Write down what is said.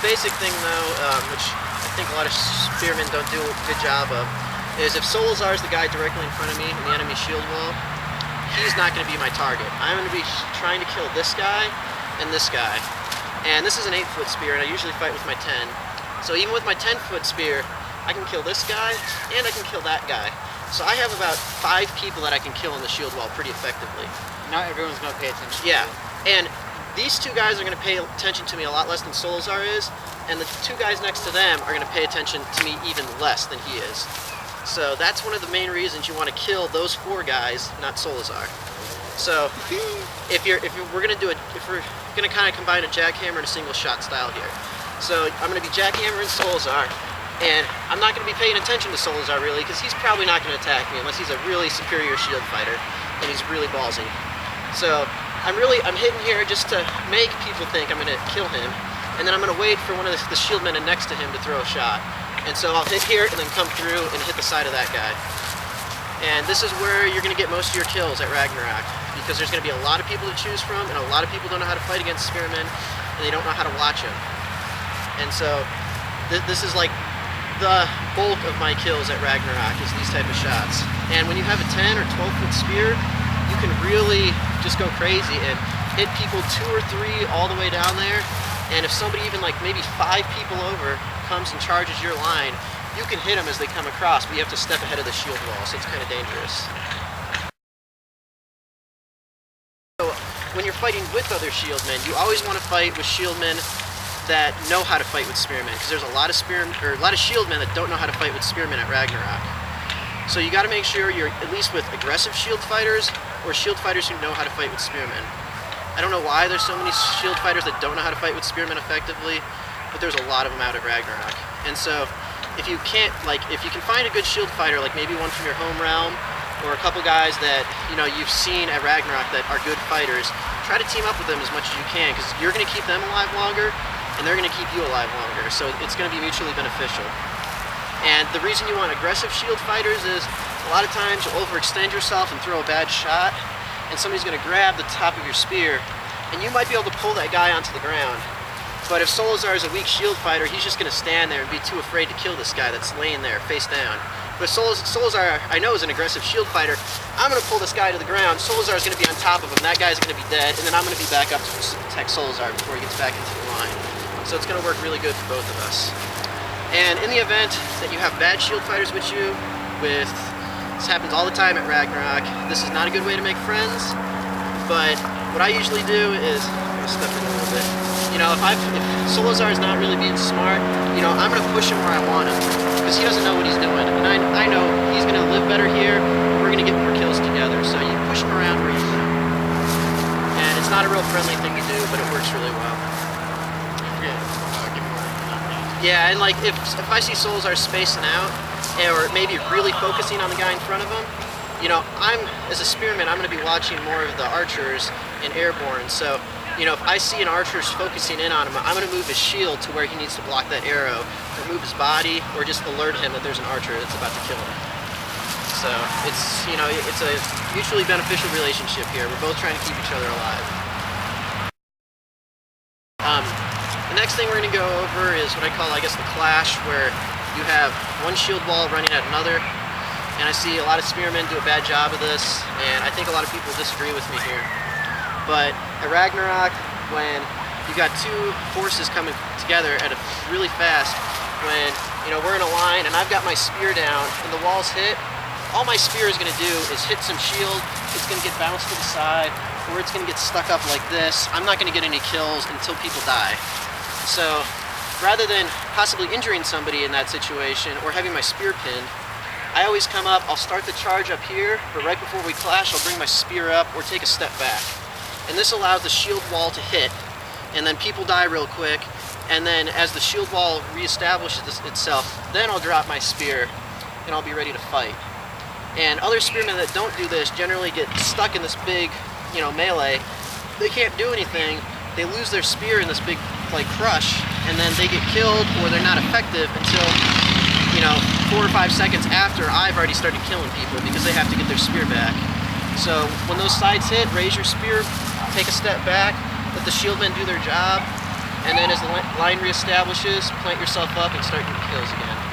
basic thing though, which I think a lot of spearmen don't do a good job of, is if Solazar is the guy directly in front of me in the enemy shield wall, he's not going to be my target. I'm going to be trying to kill this guy and this guy. And this is an 8-foot spear, and I usually fight with my 10. So even with my 10-foot spear, I can kill this guy, and I can kill that guy. So I have about 5 people that I can kill in the shield wall pretty effectively. Not everyone's going to pay attention. Yeah, and these 2 guys are going to pay attention to me a lot less than Solazar is, and the 2 guys next to them are going to pay attention to me even less than he is. So that's one of the main reasons you want to kill those 4 guys, not Solazar. So if we're going to kind of combine a jackhammer and a single shot style here. So I'm going to be jackhammering Solazar, and I'm not going to be paying attention to Solazar really, because he's probably not going to attack me unless he's a really superior shield fighter and he's really ballsy. So I'm hitting here just to make people think I'm going to kill him, and then I'm going to wait for one of the shield men next to him to throw a shot. And so I'll hit here and then come through and hit the side of that guy. And this is where you're going to get most of your kills at Ragnarok, because there's going to be a lot of people to choose from, and a lot of people don't know how to fight against spearmen, and they don't know how to watch them. And so this is like the bulk of my kills at Ragnarok, is these type of shots. And when you have a 10 or 12-foot spear, you can really just go crazy and hit people 2 or 3 all the way down there. And if somebody even like maybe 5 people over comes and charges your line, you can hit them as they come across, but you have to step ahead of the shield wall, so it's kind of dangerous. So when you're fighting with other shieldmen, you always want to fight with shieldmen that know how to fight with spearmen, because there's a lot of shieldmen that don't know how to fight with spearmen at Ragnarok. So you got to make sure you're at least with aggressive shield fighters or shield fighters who know how to fight with spearmen. I don't know why there's so many shield fighters that don't know how to fight with spearmen effectively, but there's a lot of them out at Ragnarok. And so if you can find a good shield fighter, like maybe one from your home realm, or a couple guys that you've seen at Ragnarok that are good fighters, try to team up with them as much as you can, because you're going to keep them alive longer, and they're going to keep you alive longer. So it's going to be mutually beneficial. And the reason you want aggressive shield fighters is a lot of times you'll overextend yourself and throw a bad shot, and somebody's going to grab the top of your spear, and you might be able to pull that guy onto the ground. But if Solazar is a weak shield fighter, he's just going to stand there and be too afraid to kill this guy that's laying there face down. But Solazar, I know, is an aggressive shield fighter. I'm going to pull this guy to the ground. Solazar is going to be on top of him. That guy's going to be dead, and then I'm going to be back up to protect Solazar before he gets back into the line. So it's going to work really good for both of us. And in the event that you have bad shield fighters with you, this happens all the time at Ragnarok, this is not a good way to make friends, but what I usually do is, I'm going to step in a little bit, if Solazar is not really being smart, I'm going to push him where I want him, because he doesn't know what he's doing, and I know he's going to live better here, and we're going to get more kills together, so you push him around where you want him. And it's not a real friendly thing to do, but it works really well. Yeah, and like if I see Solazar spacing out, or maybe really focusing on the guy in front of him, as a spearman, I'm going to be watching more of the archers and airborne. So, if I see an archer's focusing in on him, I'm going to move his shield to where he needs to block that arrow, or move his body, or just alert him that there's an archer that's about to kill him. So it's it's a mutually beneficial relationship here. We're both trying to keep each other alive. The next thing we're going to go over is what I call, the clash, where you have one shield wall running at another, and I see a lot of spearmen do a bad job of this, and I think a lot of people disagree with me here. But at Ragnarok, when you've got 2 forces coming together at really fast, when we're in a line and I've got my spear down and the wall's hit, all my spear is going to do is hit some shield, it's going to get bounced to the side, or it's going to get stuck up like this. I'm not going to get any kills until people die. So rather than possibly injuring somebody in that situation or having my spear pinned, I always come up, I'll start the charge up here, but right before we clash, I'll bring my spear up or take a step back. And this allows the shield wall to hit, and then people die real quick, and then as the shield wall reestablishes itself, then I'll drop my spear and I'll be ready to fight. And other spearmen that don't do this generally get stuck in this big, melee. They can't do anything. They lose their spear in this big crush, and then they get killed, or they're not effective until 4 or 5 seconds after I've already started killing people, because they have to get their spear back. So when those sides hit, raise your spear, take a step back, let the shieldmen do their job, And then as the line reestablishes, plant yourself up and start getting kills again.